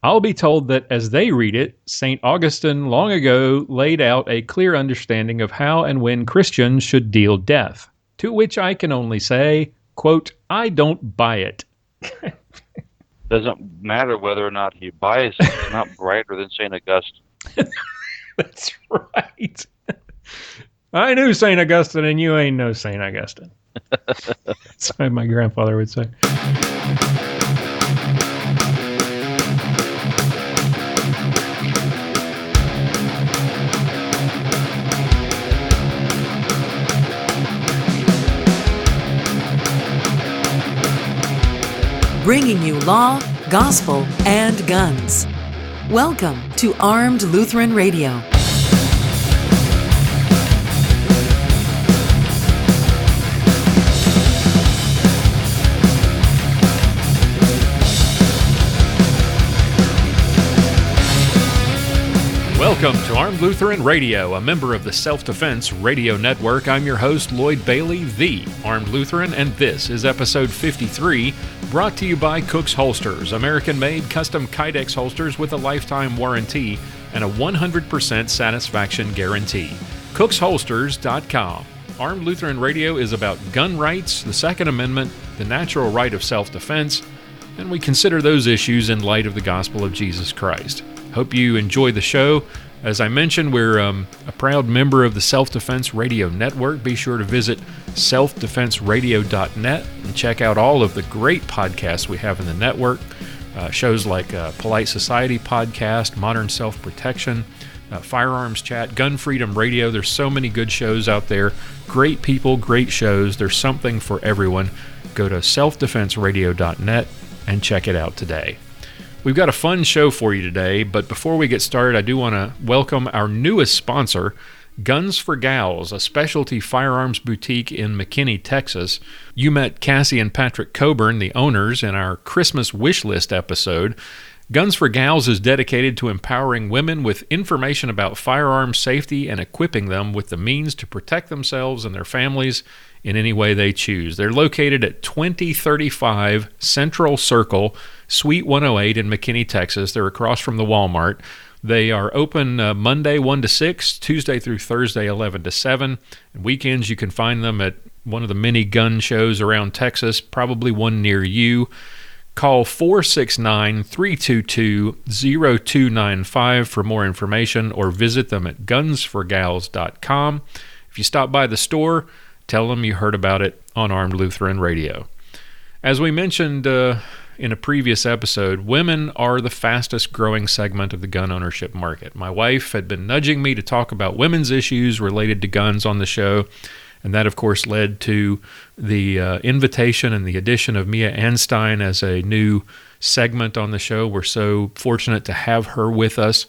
I'll be told that as they read it, St. Augustine long ago laid out a clear understanding of how and when Christians should deal death, to which I can only say, quote, I don't buy it. Doesn't matter whether or not he buys it. It's not brighter than St. Augustine. That's right. I knew St. Augustine, and you ain't no St. Augustine. That's what my grandfather would say. Bringing you law, gospel, and guns. Welcome to Armed Lutheran Radio. Welcome to Armed Lutheran Radio, a member of the Self-Defense Radio Network. I'm your host, Lloyd Bailey, the Armed Lutheran, and this is episode 53, brought to you by Cook's Holsters, American-made custom Kydex holsters with a lifetime warranty and a 100% satisfaction guarantee. CooksHolsters.com. Armed Lutheran Radio is about gun rights, the Second Amendment, the natural right of self-defense, and we consider those issues in light of the gospel of Jesus Christ. Hope you enjoy the show. As I mentioned, we're a proud member of the Self-Defense Radio Network. Be sure to visit selfdefenseradio.net and check out all of the great podcasts we have in the network. Shows like Polite Society Podcast, Modern Self-Protection, Firearms Chat, Gun Freedom Radio. There's so many good shows out there. Great people, great shows. There's something for everyone. Go to selfdefenseradio.net and check it out today. We've got a fun show for you today, but before we get started, I do want to welcome our newest sponsor, Guns for Gals, a specialty firearms boutique in McKinney, Texas. You met Cassie and Patrick Coburn, the owners, in our Christmas wish list episode. Guns for Gals is dedicated to empowering women with information about firearms safety and equipping them with the means to protect themselves and their families in any way they choose. They're located at 2035 Central Circle, Suite 108 in McKinney, Texas. They're across from the Walmart. They are open Monday 1 to 6, Tuesday through Thursday 11 to 7. And weekends you can find them at one of the many gun shows around Texas, probably one near you. Call 469-322-0295 for more information or visit them at gunsforgals.com. If you stop by the store, tell them you heard about it on Armed Lutheran Radio. As we mentioned in a previous episode, women are the fastest growing segment of the gun ownership market. My wife had been nudging me to talk about women's issues related to guns on the show, and that, of course, led to the invitation and the addition of Mia Anstine as a new segment on the show. We're so fortunate to have her with us.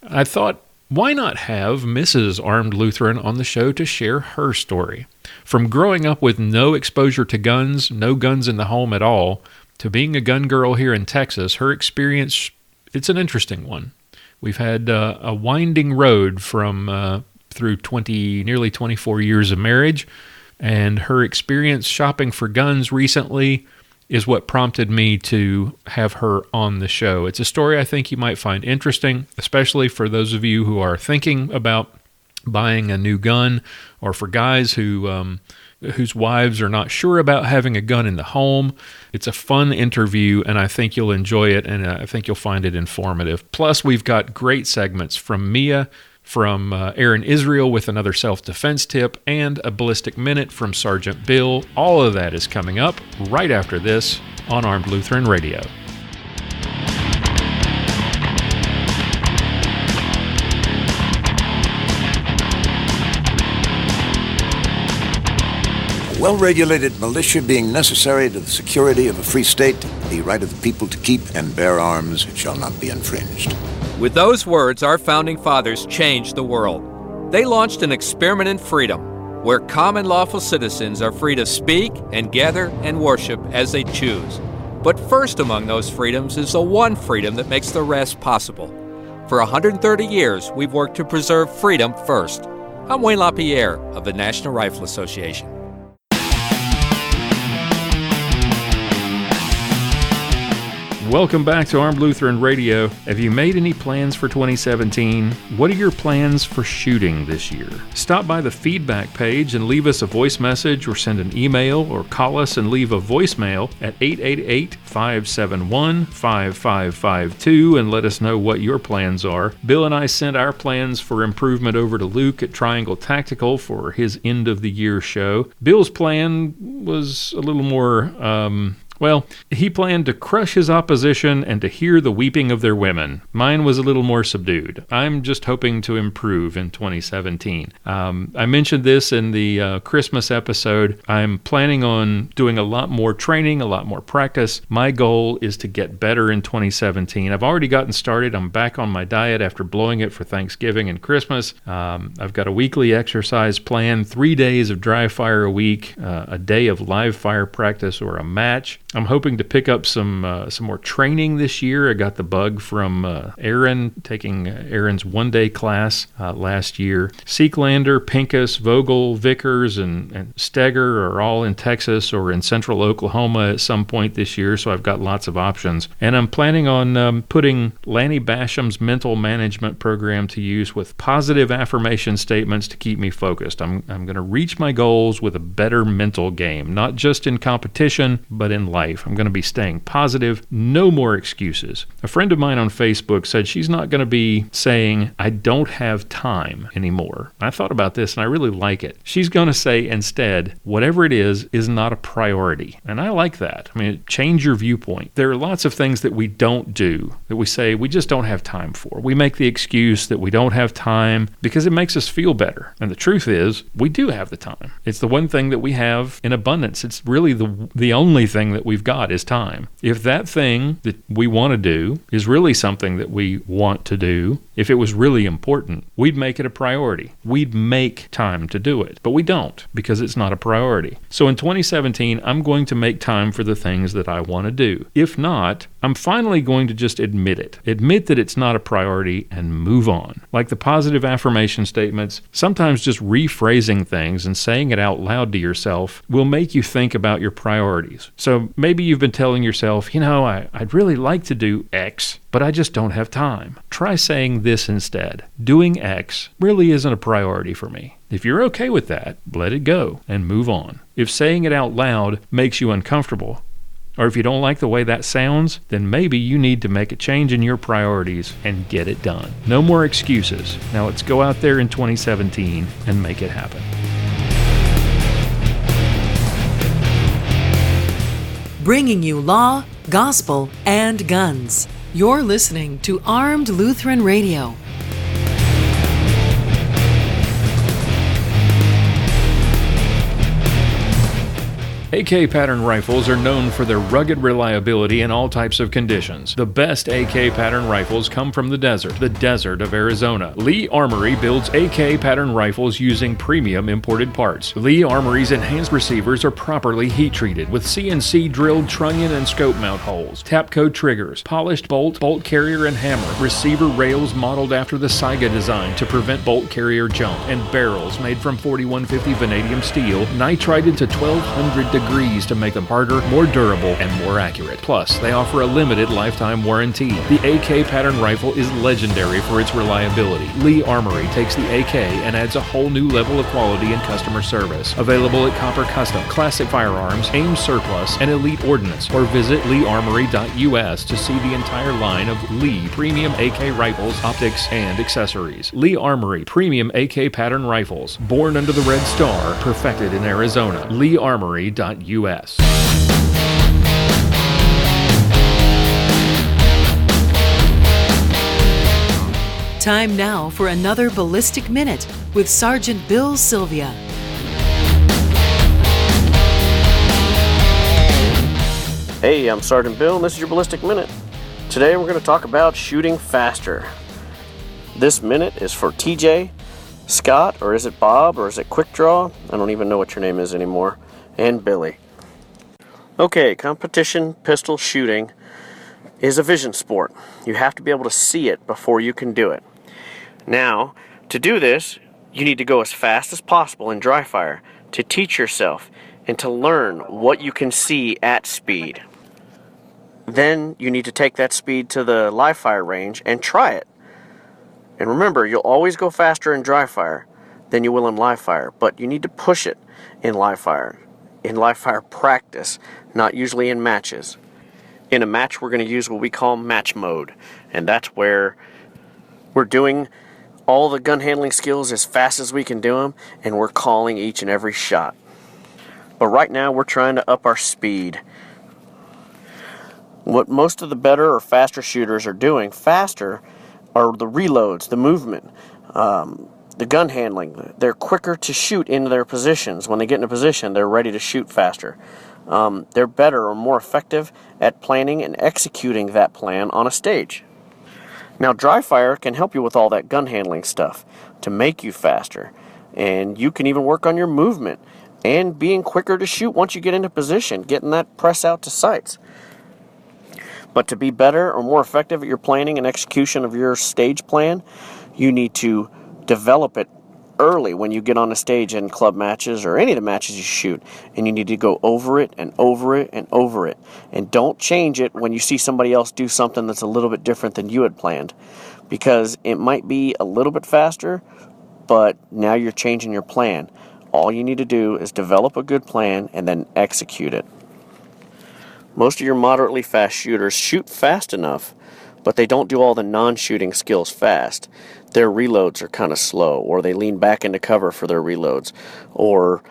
I thought, why not have Mrs. Armed Lutheran on the show to share her story? From growing up with no exposure to guns, no guns in the home at all, to being a gun girl here in Texas, her experience, it's an interesting one. We've had a winding road from through nearly 24 years of marriage, and her experience shopping for guns recently is what prompted me to have her on the show. It's a story I think you might find interesting, especially for those of you who are thinking about buying a new gun, or for guys whose wives are not sure about having a gun in the home. It's a fun interview, and I think you'll enjoy it, and I think you'll find it informative. Plus, we've got great segments from Mia, from Aaron Israel with another self-defense tip, and a ballistic minute from Sergeant Bill. All of that is coming up right after this on Armed Lutheran Radio. Well-regulated militia being necessary to the security of a free state, the right of the people to keep and bear arms shall not be infringed. With those words, our founding fathers changed the world. They launched an experiment in freedom, where common lawful citizens are free to speak and gather and worship as they choose. But first among those freedoms is the one freedom that makes the rest possible. For 130 years, we've worked to preserve freedom first. I'm Wayne LaPierre of the National Rifle Association. Welcome back to Armed Lutheran Radio. Have you made any plans for 2017? What are your plans for shooting this year? Stop by the feedback page and leave us a voice message, or send an email, or call us and leave a voicemail at 888-571-5552 and let us know what your plans are. Bill and I sent our plans for improvement over to Luke at Triangle Tactical for his end of the year show. Bill's plan was a little more, he planned to crush his opposition and to hear the weeping of their women. Mine was a little more subdued. I'm just hoping to improve in 2017. I mentioned this in the Christmas episode. I'm planning on doing a lot more training, a lot more practice. My goal is to get better in 2017. I've already gotten started. I'm back on my diet after blowing it for Thanksgiving and Christmas. I've got a weekly exercise plan, 3 days of dry fire a week, a day of live fire practice or a match. I'm hoping to pick up some more training this year. I got the bug from Aaron, taking Aaron's one-day class last year. Seeklander, Pincus, Vogel, Vickers, and Steger are all in Texas or in central Oklahoma at some point this year, so I've got lots of options. And I'm planning on putting Lanny Basham's mental management program to use with positive affirmation statements to keep me focused. I'm going to reach my goals with a better mental game, not just in competition, but in life. I'm going to be staying positive, no more excuses. A friend of mine on Facebook said she's not going to be saying, "I don't have time" anymore. I thought about this and I really like it. She's going to say instead, whatever it is not a priority. And I like that. I mean, change your viewpoint. There are lots of things that we don't do, that we say we just don't have time for. We make the excuse that we don't have time because it makes us feel better. And the truth is, we do have the time. It's the one thing that we have in abundance. It's really the only thing that we've got is time. If that thing that we want to do is really something that we want to do, if it was really important, we'd make it a priority. We'd make time to do it. But we don't, because it's not a priority. So in 2017, I'm going to make time for the things that I want to do. If not, I'm finally going to just admit it. Admit that it's not a priority and move on. Like the positive affirmation statements, sometimes just rephrasing things and saying it out loud to yourself will make you think about your priorities. So maybe you've been telling yourself, I'd really like to do X, but I just don't have time. Try saying this instead. Doing X really isn't a priority for me. If you're okay with that, let it go and move on. If saying it out loud makes you uncomfortable, or if you don't like the way that sounds, then maybe you need to make a change in your priorities and get it done. No more excuses. Now let's go out there in 2017 and make it happen. Bringing you law, gospel, and guns. You're listening to Armed Lutheran Radio. AK pattern rifles are known for their rugged reliability in all types of conditions. The best AK pattern rifles come from the desert of Arizona. Lee Armory builds AK pattern rifles using premium imported parts. Lee Armory's enhanced receivers are properly heat treated with CNC drilled trunnion and scope mount holes, Tapco triggers, polished bolt carrier and hammer, receiver rails modeled after the Saiga design to prevent bolt carrier jump, and barrels made from 4150 vanadium steel nitrided to 1200 degrees to make them harder, more durable, and more accurate. Plus, they offer a limited lifetime warranty. The AK pattern rifle is legendary for its reliability. Lee Armory takes the AK and adds a whole new level of quality and customer service. Available at Copper Custom, Classic Firearms, Ames Surplus, and Elite Ordnance, or visit leearmory.us to see the entire line of Lee premium AK rifles, optics, and accessories. Lee Armory premium AK pattern rifles, born under the Red Star, perfected in Arizona. leearmory.us. Time now for another Ballistic Minute with Sergeant Bill Silvia. Hey, I'm Sergeant Bill, and this is your Ballistic Minute. Today we're going to talk about shooting faster. This minute is for TJ, Scott, or is it Bob, or is it Quick Draw? I don't even know what your name is anymore. And Billy. Okay, competition pistol shooting is a vision sport. You have to be able to see it before you can do it. Now, to do this, you need to go as fast as possible in dry fire to teach yourself and to learn what you can see at speed. Then you need to take that speed to the live fire range and try it. And remember, you'll always go faster in dry fire than you will in live fire, but you need to push it in live fire practice, not usually in matches. In a match, we're going to use what we call match mode, and that's where we're doing all the gun handling skills as fast as we can do them, and we're calling each and every shot. But right now, we're trying to up our speed. What most of the better or faster shooters are doing faster are the reloads, the movement, the gun handling. They're quicker to shoot into their positions. When they get in a position, they're ready to shoot faster. They're better or more effective at planning and executing that plan on a stage. Now, dry fire can help you with all that gun handling stuff to make you faster. And you can even work on your movement and being quicker to shoot once you get into position, getting that press out to sights. But to be better or more effective at your planning and execution of your stage plan, you need to develop it early when you get on a stage in club matches or any of the matches you shoot. And you need to go over it and over it and over it. And don't change it when you see somebody else do something that's a little bit different than you had planned. Because it might be a little bit faster, but now you're changing your plan. All you need to do is develop a good plan and then execute it. Most of your moderately fast shooters shoot fast enough, but they don't do all the non-shooting skills fast. Their reloads are kind of slow, or they lean back into cover for their reloads, or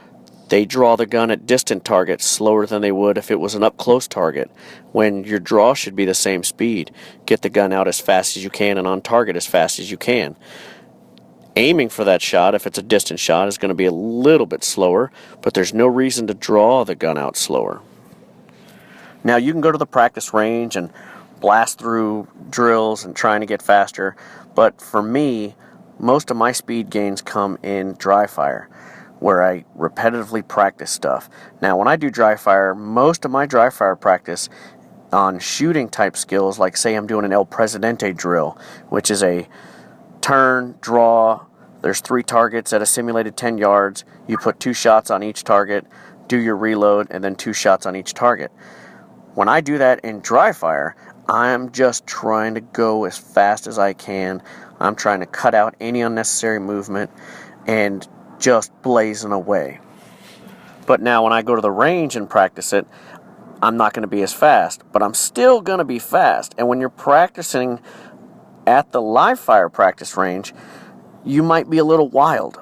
they draw the gun at distant targets slower than they would if it was an up-close target, when your draw should be the same speed. Get the gun out as fast as you can and on target as fast as you can. Aiming for that shot, if it's a distant shot, is going to be a little bit slower, but there's no reason to draw the gun out slower. Now, you can go to the practice range and blast through drills and trying to get faster, but for me, most of my speed gains come in dry fire, where I repetitively practice stuff. Now, when I do dry fire, most of my dry fire practice on shooting type skills, like say I'm doing an El Presidente drill, which is a turn, draw, there's 3 targets at a simulated 10 yards, you put 2 shots on each target, do your reload, and then 2 shots on each target. When I do that in dry fire, I'm just trying to go as fast as I can. I'm trying to cut out any unnecessary movement and just blazing away. But now when I go to the range and practice it, I'm not going to be as fast, but I'm still going to be fast. And when you're practicing at the live fire practice range, you might be a little wild.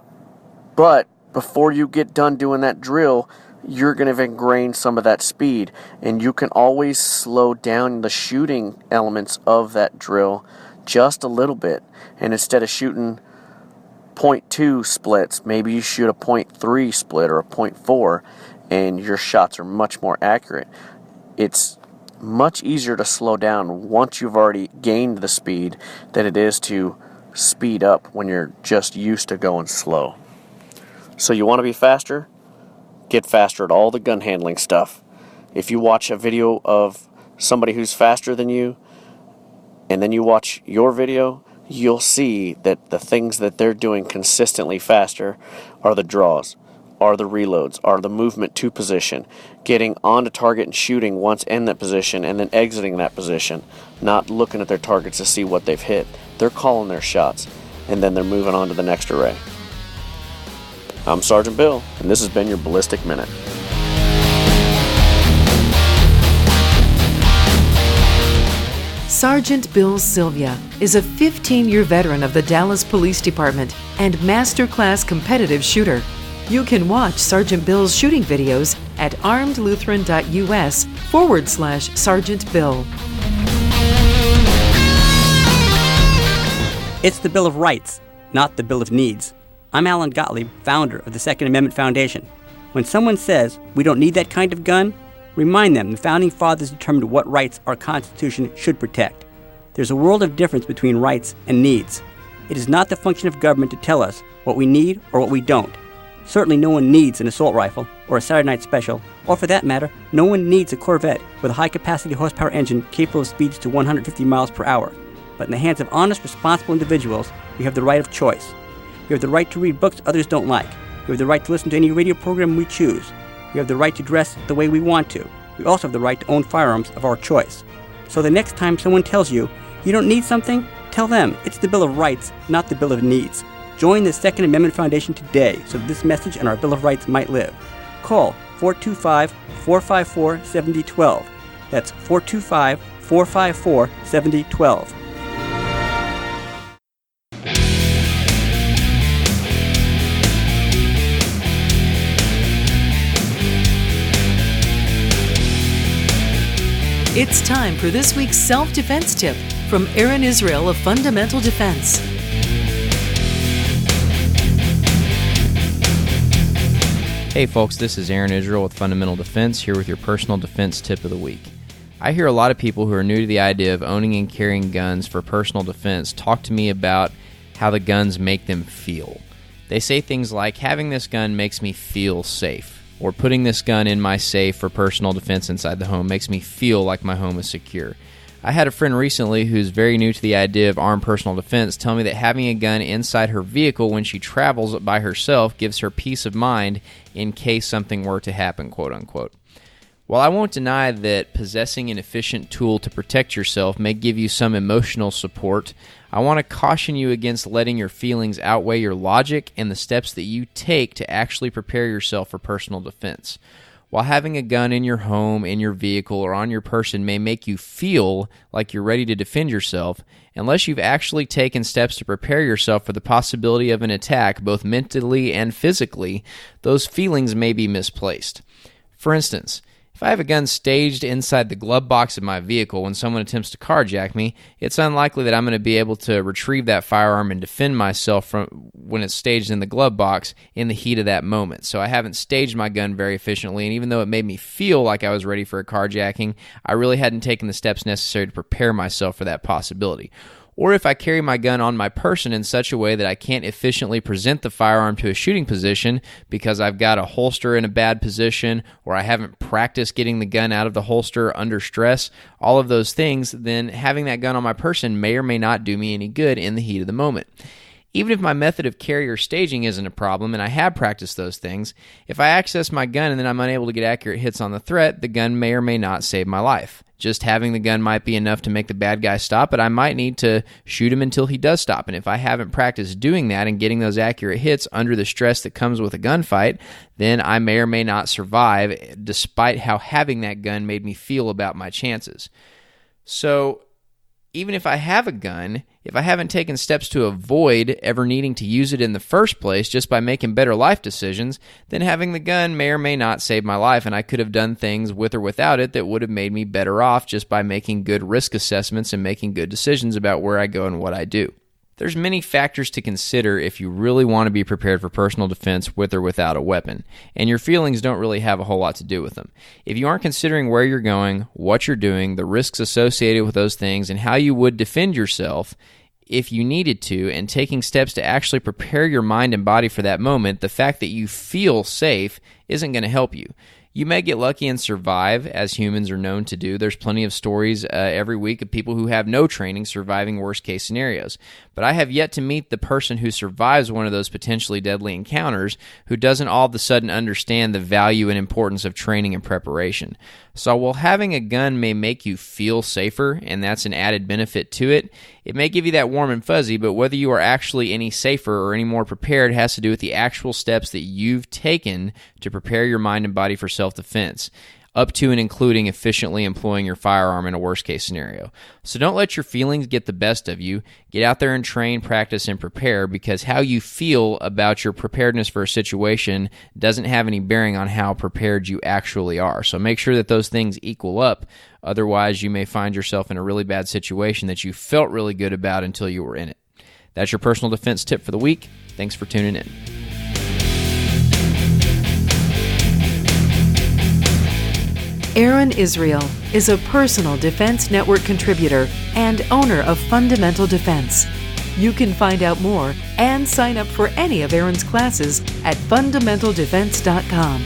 But before you get done doing that drill, you're going to have ingrained some of that speed, and you can always slow down the shooting elements of that drill just a little bit. And instead of shooting 0.2 splits, maybe you shoot a 0.3 split or a 0.4, and your shots are much more accurate. It's much easier to slow down once you've already gained the speed than it is to speed up when you're just used to going slow. So you want to be faster? Get faster at all the gun handling stuff. If you watch a video of somebody who's faster than you, and then you watch your video, you'll see that the things that they're doing consistently faster are the draws, are the reloads, are the movement to position, getting onto target and shooting once in that position and then exiting that position, not looking at their targets to see what they've hit. They're calling their shots, and then they're moving on to the next array. I'm Sergeant Bill, and this has been your Ballistic Minute. Sergeant Bill Silvia is a 15-year veteran of the Dallas Police Department and masterclass competitive shooter. You can watch Sergeant Bill's shooting videos at armedlutheran.us/Sergeant Bill. It's the Bill of Rights, not the Bill of Needs. I'm Alan Gottlieb, founder of the Second Amendment Foundation. When someone says we don't need that kind of gun, remind them the Founding Fathers determined what rights our Constitution should protect. There's a world of difference between rights and needs. It is not the function of government to tell us what we need or what we don't. Certainly no one needs an assault rifle or a Saturday night special, or for that matter, no one needs a Corvette with a high-capacity horsepower engine capable of speeds to 150 miles per hour. But in the hands of honest, responsible individuals, we have the right of choice. We have the right to read books others don't like. We have the right to listen to any radio program we choose. We have the right to dress the way we want to. We also have the right to own firearms of our choice. So the next time someone tells you you don't need something, tell them it's the Bill of Rights, not the Bill of Needs. Join the Second Amendment Foundation today so this message and our Bill of Rights might live. Call 425-454-7012. That's 425-454-7012. It's time for this week's self-defense tip from Aaron Israel of Fundamental Defense. Hey folks, this is Aaron Israel with Fundamental Defense, here with your personal defense tip of the week. I hear a lot of people who are new to the idea of owning and carrying guns for personal defense talk to me about how the guns make them feel. They say things like, having this gun makes me feel safe, or putting this gun in my safe for personal defense inside the home makes me feel like my home is secure. I had a friend recently who's very new to the idea of armed personal defense tell me that having a gun inside her vehicle when she travels by herself gives her peace of mind in case something were to happen, quote unquote. While I won't deny that possessing an efficient tool to protect yourself may give you some emotional support, I want to caution you against letting your feelings outweigh your logic and the steps that you take to actually prepare yourself for personal defense. While having a gun in your home, in your vehicle, or on your person may make you feel like you're ready to defend yourself, unless you've actually taken steps to prepare yourself for the possibility of an attack, both mentally and physically, those feelings may be misplaced. For instance, if I have a gun staged inside the glove box of my vehicle when someone attempts to carjack me, it's unlikely that I'm going to be able to retrieve that firearm and defend myself from when it's staged in the glove box in the heat of that moment. So I haven't staged my gun very efficiently, and even though it made me feel like I was ready for a carjacking, I really hadn't taken the steps necessary to prepare myself for that possibility. Or if I carry my gun on my person in such a way that I can't efficiently present the firearm to a shooting position because I've got a holster in a bad position, or I haven't practiced getting the gun out of the holster under stress, all of those things, then having that gun on my person may or may not do me any good in the heat of the moment. Even if my method of carry or staging isn't a problem, and I have practiced those things, if I access my gun and then I'm unable to get accurate hits on the threat, the gun may or may not save my life. Just having the gun might be enough to make the bad guy stop, but I might need to shoot him until he does stop. And if I haven't practiced doing that and getting those accurate hits under the stress that comes with a gunfight, then I may or may not survive, despite how having that gun made me feel about my chances. So even if I have a gun, if I haven't taken steps to avoid ever needing to use it in the first place just by making better life decisions, then having the gun may or may not save my life, and I could have done things with or without it that would have made me better off just by making good risk assessments and making good decisions about where I go and what I do. There's many factors to consider if you really want to be prepared for personal defense with or without a weapon, and your feelings don't really have a whole lot to do with them. If you aren't considering where you're going, what you're doing, the risks associated with those things, and how you would defend yourself if you needed to, and taking steps to actually prepare your mind and body for that moment, the fact that you feel safe isn't going to help you. You may get lucky and survive, as humans are known to do. There's plenty of stories every week of people who have no training surviving worst-case scenarios. But I have yet to meet the person who survives one of those potentially deadly encounters who doesn't all of a sudden understand the value and importance of training and preparation. So while having a gun may make you feel safer, and that's an added benefit to it, it may give you that warm and fuzzy, but whether you are actually any safer or any more prepared has to do with the actual steps that you've taken to prepare your mind and body for self-defense, up to and including efficiently employing your firearm in a worst-case scenario. So don't let your feelings get the best of you. Get out there and train, practice, and prepare, because how you feel about your preparedness for a situation doesn't have any bearing on how prepared you actually are. So make sure that those things equal up. Otherwise, you may find yourself in a really bad situation that you felt really good about until you were in it. That's your personal defense tip for the week. Thanks for tuning in. Aaron Israel is a Personal Defense Network contributor and owner of Fundamental Defense. You can find out more and sign up for any of Aaron's classes at fundamentaldefense.com.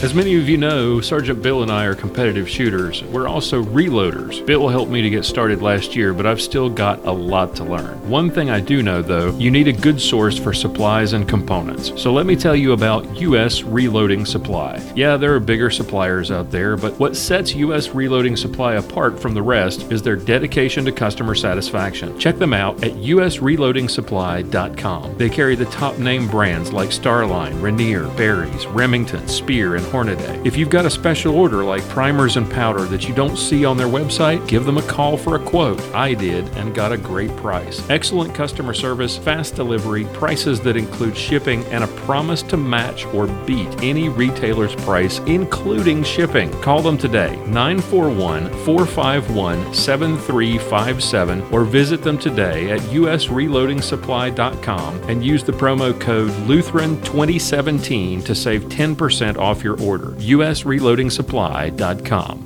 As many of you know, Sergeant Bill and I are competitive shooters. We're also reloaders. Bill helped me to get started last year, but I've still got a lot to learn. One thing I do know, though, you need a good source for supplies and components. So let me tell you about U.S. Reloading Supply. Yeah, there are bigger suppliers out there, but what sets U.S. Reloading Supply apart from the rest is their dedication to customer satisfaction. Check them out at usreloadingsupply.com. They carry the top name brands like Starline, Rainier, Barry's, Remington, Spear, and Hornady. If you've got a special order like primers and powder that you don't see on their website, give them a call for a quote. I did and got a great price. Excellent customer service, fast delivery, prices that include shipping, and a promise to match or beat any retailer's price, including shipping. Call them today, 941-451-7357, or visit them today at usreloadingsupply.com and use the promo code Lutheran2017 to save 10% off your order. usreloadingsupply.com.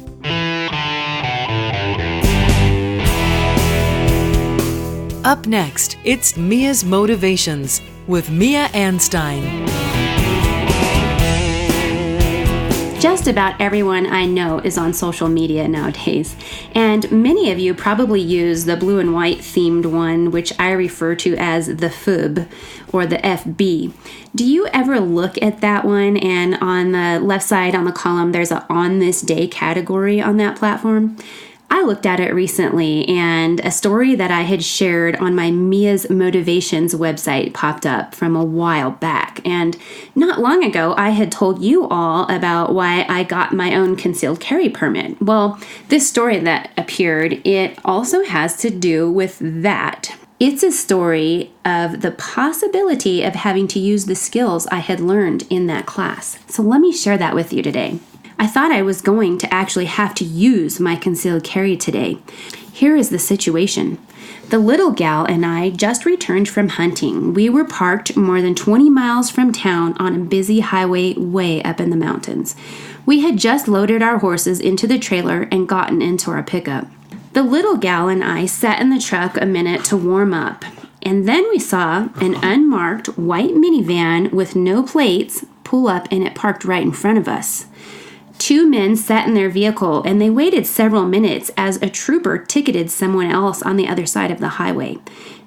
Up next, it's Mia's Motivations with Mia Anstine. Just about everyone I know is on social media nowadays, and many of you probably use the blue and white themed one, which I refer to as the FUB or the FB. Do you ever look at that one and on the left side on the column there's a on this day category on that platform? I looked at it recently and a story that I had shared on my Mia's Motivations website popped up from a while back. And not long ago, I had told you all about why I got my own concealed carry permit. Well, this story that appeared, it also has to do with that. It's a story of the possibility of having to use the skills I had learned in that class. So let me share that with you today. I thought I was going to actually have to use my concealed carry today. Here is the situation. The little gal and I just returned from hunting. We were parked more than 20 miles from town on a busy highway way up in the mountains. We had just loaded our horses into the trailer and gotten into our pickup. The little gal and I sat in the truck a minute to warm up, and then we saw an unmarked white minivan with no plates pull up, and it parked right in front of us. Two men sat in their vehicle and they waited several minutes as a trooper ticketed someone else on the other side of the highway.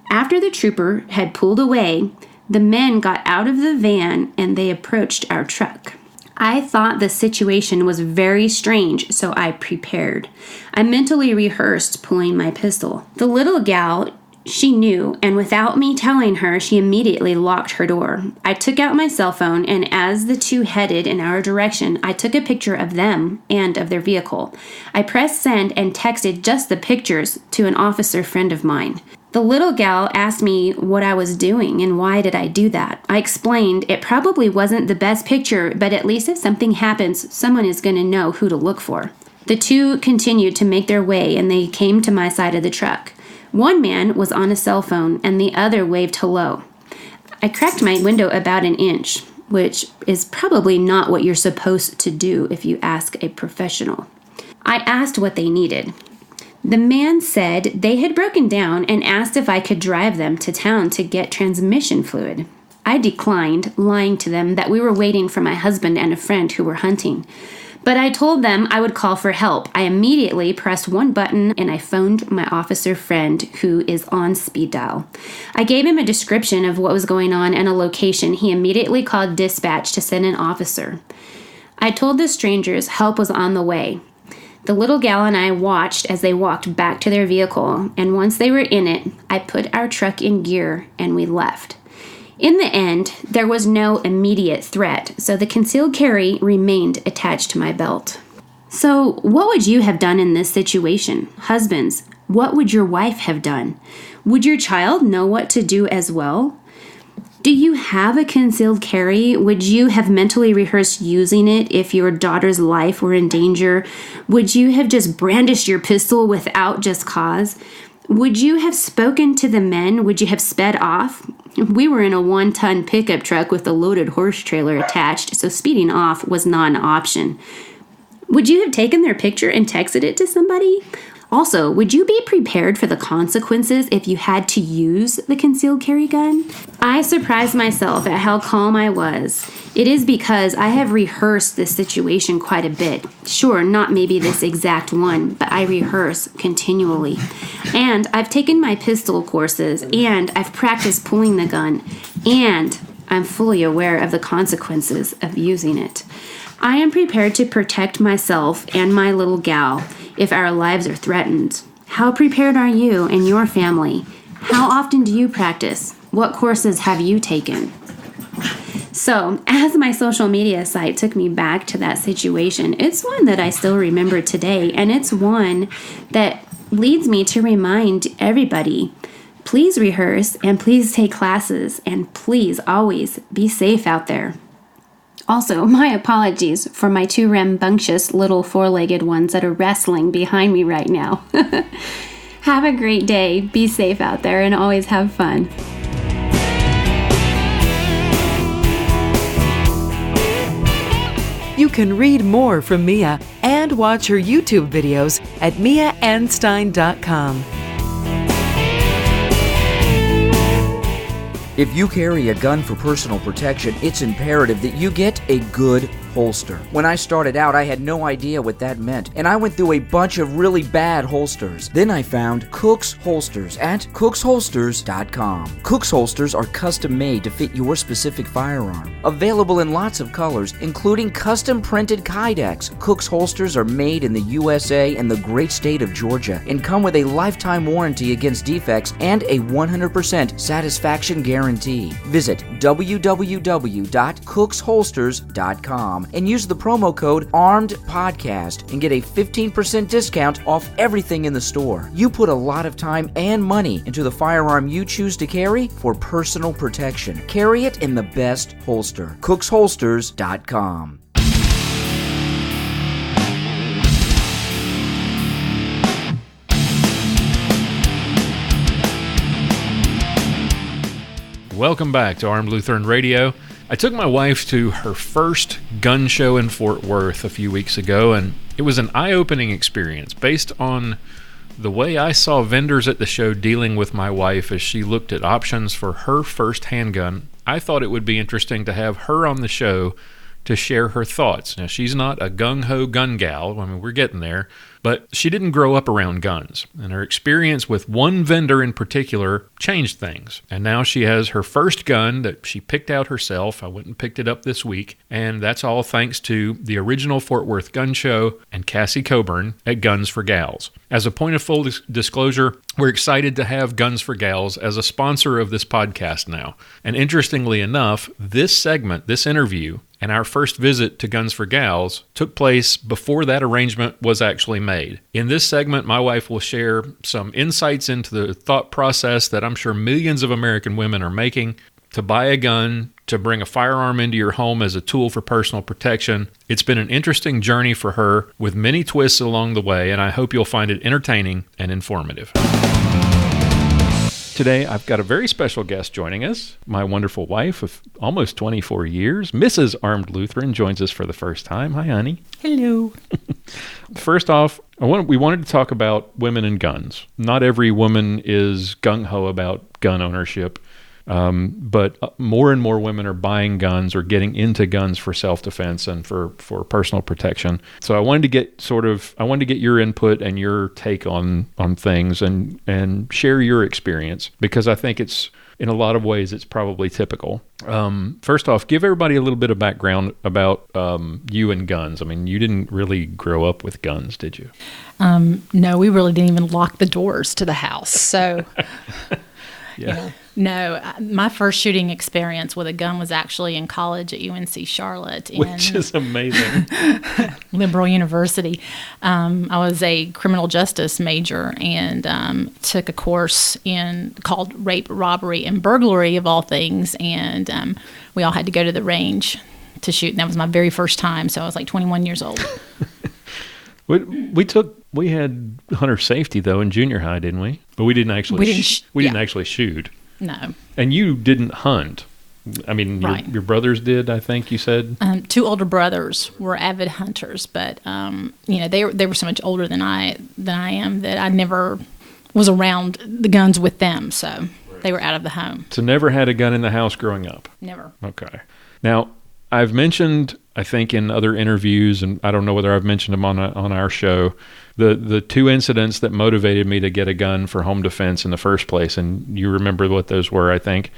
After the trooper had pulled away, the men got out of the van and they approached our truck. I thought the situation was very strange, so I prepared. I mentally rehearsed pulling my pistol. The little gal, she knew, and without me telling her, she immediately locked her door. I took out my cell phone, and as the two headed in our direction, I took a picture of them and of their vehicle. I pressed send and texted just the pictures to an officer friend of mine. The little gal asked me what I was doing and why did I do that. I explained it probably wasn't the best picture, but at least if something happens, someone is going to know who to look for. The two continued to make their way, and they came to my side of the truck. One man was on a cell phone and the other waved hello. I cracked my window about an inch, which is probably not what you're supposed to do if you ask a professional. I asked what they needed. The man said they had broken down and asked if I could drive them to town to get transmission fluid. I declined, lying to them that we were waiting for my husband and a friend who were hunting. But I told them I would call for help. I immediately pressed one button and I phoned my officer friend who is on speed dial. I gave him a description of what was going on and a location. He immediately called dispatch to send an officer. I told the strangers help was on the way. The little gal and I watched as they walked back to their vehicle, and once they were in it, I put our truck in gear and we left. In the end, there was no immediate threat, so the concealed carry remained attached to my belt. So, what would you have done in this situation? Husbands, what would your wife have done? Would your child know what to do as well? Do you have a concealed carry? Would you have mentally rehearsed using it if your daughter's life were in danger? Would you have just brandished your pistol without just cause? Would you have spoken to the men? Would you have sped off? We were in a 1-ton pickup truck with a loaded horse trailer attached, so speeding off was not an option. Would you have taken their picture and texted it to somebody? Also, would you be prepared for the consequences if you had to use the concealed carry gun? I surprised myself at how calm I was. It is because I have rehearsed this situation quite a bit. Sure, not maybe this exact one, but I rehearse continually. And I've taken my pistol courses, and I've practiced pulling the gun, and I'm fully aware of the consequences of using it. I am prepared to protect myself and my little gal if our lives are threatened. How prepared are you and your family? How often do you practice? What courses have you taken? So, as my social media site took me back to that situation, it's one that I still remember today, and it's one that leads me to remind everybody, please rehearse and please take classes and please always be safe out there. Also, my apologies for my two rambunctious little four-legged ones that are wrestling behind me right now. Have a great day, be safe out there, and always have fun. You can read more from Mia and watch her YouTube videos at miaanstine.com. If you carry a gun for personal protection, it's imperative that you get a good holster. When I started out, I had no idea what that meant, and I went through a bunch of really bad holsters. Then I found Cook's Holsters at cooksholsters.com. Cook's Holsters are custom made to fit your specific firearm. Available in lots of colors, including custom printed Kydex. Cook's Holsters are made in the USA and the great state of Georgia and come with a lifetime warranty against defects and a 100% satisfaction guarantee. Visit www.cooksholsters.com and use the promo code ARMEDPODCAST and get a 15% discount off everything in the store. You put a lot of time and money into the firearm you choose to carry for personal protection. Carry it in the best holster. cooksholsters.com. Welcome back to Armed Lutheran Radio. I took my wife to her first gun show in Fort Worth a few weeks ago, and it was an eye-opening experience based on the way I saw vendors at the show dealing with my wife as she looked at options for her first handgun. I thought it would be interesting to have her on the show to share her thoughts. Now, she's not a gung-ho gun gal. I mean, we're getting there. But she didn't grow up around guns, and her experience with one vendor in particular changed things. And now she has her first gun that she picked out herself. I went and picked it up this week, and that's all thanks to the original Fort Worth Gun Show and Cassie Coburn at Guns for Gals. As a point of full disclosure, we're excited to have Guns for Gals as a sponsor of this podcast now. And interestingly enough, this segment, this interview, and our first visit to Guns for Gals took place before that arrangement was actually made. In this segment, my wife will share some insights into the thought process that I'm sure millions of American women are making to buy a gun, to bring a firearm into your home as a tool for personal protection. It's been an interesting journey for her with many twists along the way, and I hope you'll find it entertaining and informative. Today, I've got a very special guest joining us. My wonderful wife of almost 24 years, Mrs. Armed Lutheran, joins us for the first time. Hi, honey. Hello. First off, we wanted to talk about women and guns. Not every woman is gung-ho about gun ownership, but more and more women are buying guns or getting into guns for self-defense and for personal protection. So I wanted to get your input and your take on things and share your experience, because I think it's, in a lot of ways, it's probably typical. First off, give everybody a little bit of background about you and guns. I mean, you didn't really grow up with guns, did you? No, we really didn't even lock the doors to the house. So, yeah. No, my first shooting experience with a gun was actually in college at UNC Charlotte. Which is amazing. Liberal University. I was a criminal justice major and took a course called Rape, Robbery, and Burglary, of all things, and we all had to go to the range to shoot, and that was my very first time, so I was like 21 years old. We had hunter safety, though, in junior high, didn't we? But we didn't actually shoot. No. And you didn't hunt. I mean, Right. your brothers did, I think you said? 2 older brothers were avid hunters, but they were so much older than I am that I never was around the guns with them, so they were out of the home. So never had a gun in the house growing up? Never. Okay. Now, I've mentioned, I think in other interviews, and I don't know whether I've mentioned them on our show, the 2 incidents that motivated me to get a gun for home defense in the first place, and you remember what those were, I think.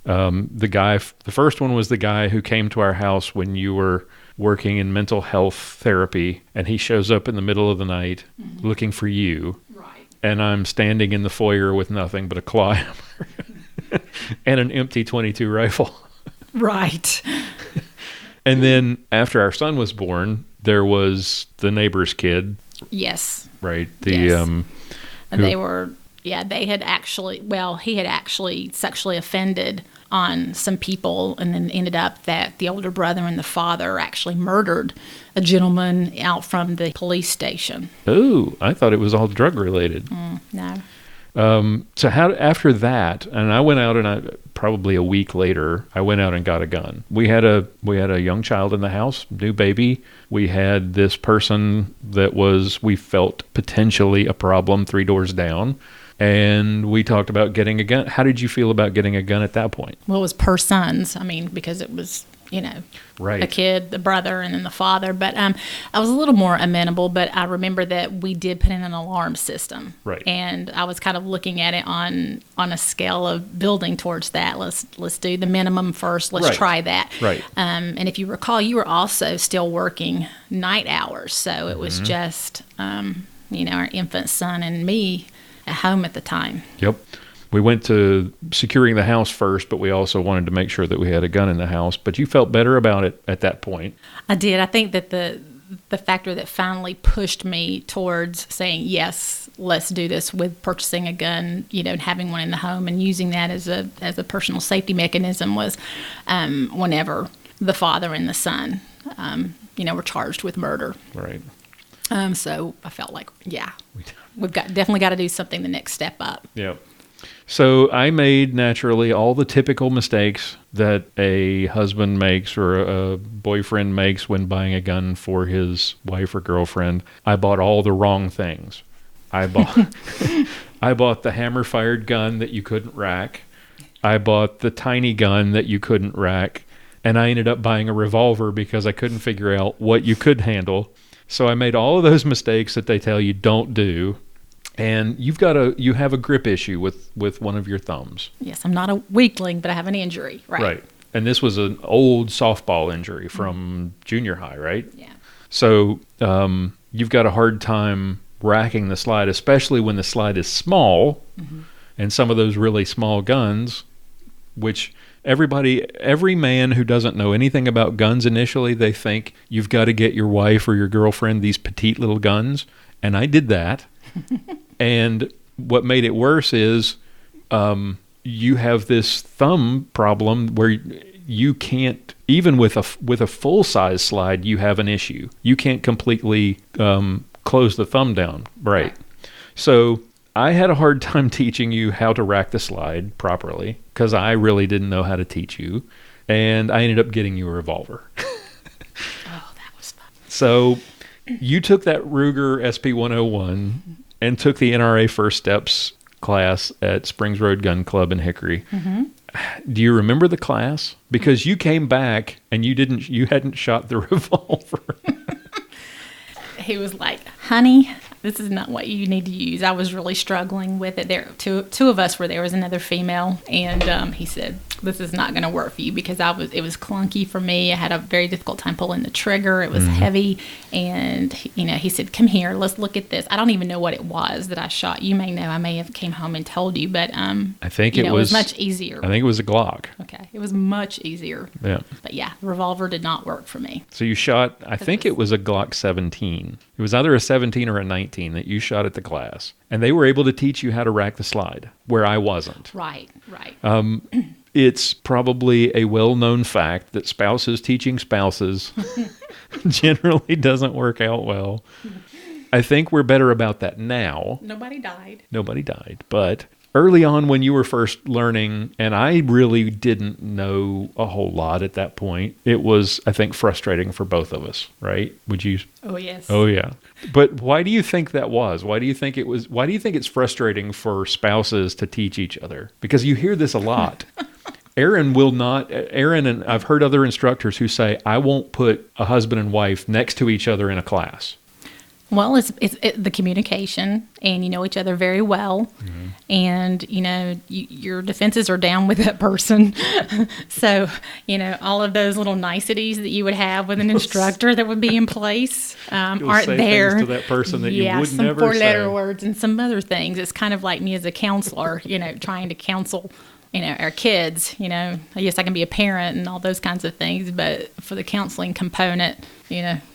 The first one was the guy who came to our house when you were working in mental health therapy, and he shows up in the middle of the night looking for you. Right. And I'm standing in the foyer with nothing but a claw hammer and an empty .22 rifle. Right. And then after our son was born, there was the neighbor's kid. Yes. Right. And they had actually, he had actually sexually offended on some people, and then ended up that the older brother and the father actually murdered a gentleman out from the police station. Oh, I thought it was all drug related. No. So after that, and I went out and probably a week later, I went out and got a gun. We had a young child in the house, new baby. We had this person that we felt potentially a problem 3 doors down. And we talked about getting a gun. How did you feel about getting a gun at that point? Well, it was per sons. I mean, because it was, right. A kid, the brother, and then the father. But I was a little more amenable, but I remember that we did put in an alarm system. Right. And I was kind of looking at it on a scale of building towards that. Let's do the minimum first. Let's try that. Right. And if you recall, you were also still working night hours. So it was just, our infant son and me at home at the time. Yep. We went to securing the house first, but we also wanted to make sure that we had a gun in the house. But you felt better about it at that point. I did. I think that the factor that finally pushed me towards saying, yes, let's do this with purchasing a gun, and having one in the home and using that as a personal safety mechanism was whenever the father and the son, were charged with murder. Right. So I felt like, we've definitely got to do something the next step up. Yeah. So I made naturally all the typical mistakes that a husband makes or a boyfriend makes when buying a gun for his wife or girlfriend. I bought all the wrong things. I bought the hammer-fired gun that you couldn't rack. I bought the tiny gun that you couldn't rack. And I ended up buying a revolver because I couldn't figure out what you could handle. So I made all of those mistakes that they tell you don't do. And you have a grip issue with one of your thumbs. Yes, I'm not a weakling, but I have an injury. Right. And this was an old softball injury from junior high, right? Yeah. So you've got a hard time racking the slide, especially when the slide is small. Mm-hmm. And some of those really small guns, which every man who doesn't know anything about guns initially, they think you've got to get your wife or your girlfriend these petite little guns. And I did that. And what made it worse is you have this thumb problem where you can't, even with a full-size slide, you have an issue. You can't completely close the thumb down. Right. So I had a hard time teaching you how to rack the slide properly because I really didn't know how to teach you. And I ended up getting you a revolver. Oh, that was fun. So you took that Ruger SP-101 and took the NRA First Steps class at Springs Road Gun Club in Hickory. Mm-hmm. Do you remember the class? Because you came back and you hadn't shot the revolver. He was like, honey, this is not what you need to use. I was really struggling with it. There, two of us were there. Was another female, and he said, "This is not going to work for you," because it was clunky for me. I had a very difficult time pulling the trigger. It was heavy, and he said, "Come here, let's look at this." I don't even know what it was that I shot. You may know. I may have came home and told you, but I think it was much easier. I think it was a Glock. Okay, it was much easier. Yeah, but the revolver did not work for me. So you shot. I think it was a Glock 17. It was either a 17 or a 19 that you shot at the class. And they were able to teach you how to rack the slide, where I wasn't. Right. It's probably a well-known fact that spouses teaching spouses generally doesn't work out well. I think we're better about that now. Nobody died. But early on when you were first learning, and I really didn't know a whole lot at that point, it was, I think, frustrating for both of us, right? Would you? Oh, yes. Oh, yeah. But why do you think that was? Why do you think it's frustrating for spouses to teach each other? Because you hear this a lot. Aaron and I've heard other instructors who say, I won't put a husband and wife next to each other in a class. Well, it's the communication, and you know each other very well, and your defenses are down with that person. So all of those little niceties that you would have with an instructor that would be in place aren't say there. Things to that person that you would some never four-letter say. words and some other things. It's kind of like me as a counselor, trying to counsel. Our kids, yes, I can be a parent and all those kinds of things, but for the counseling component,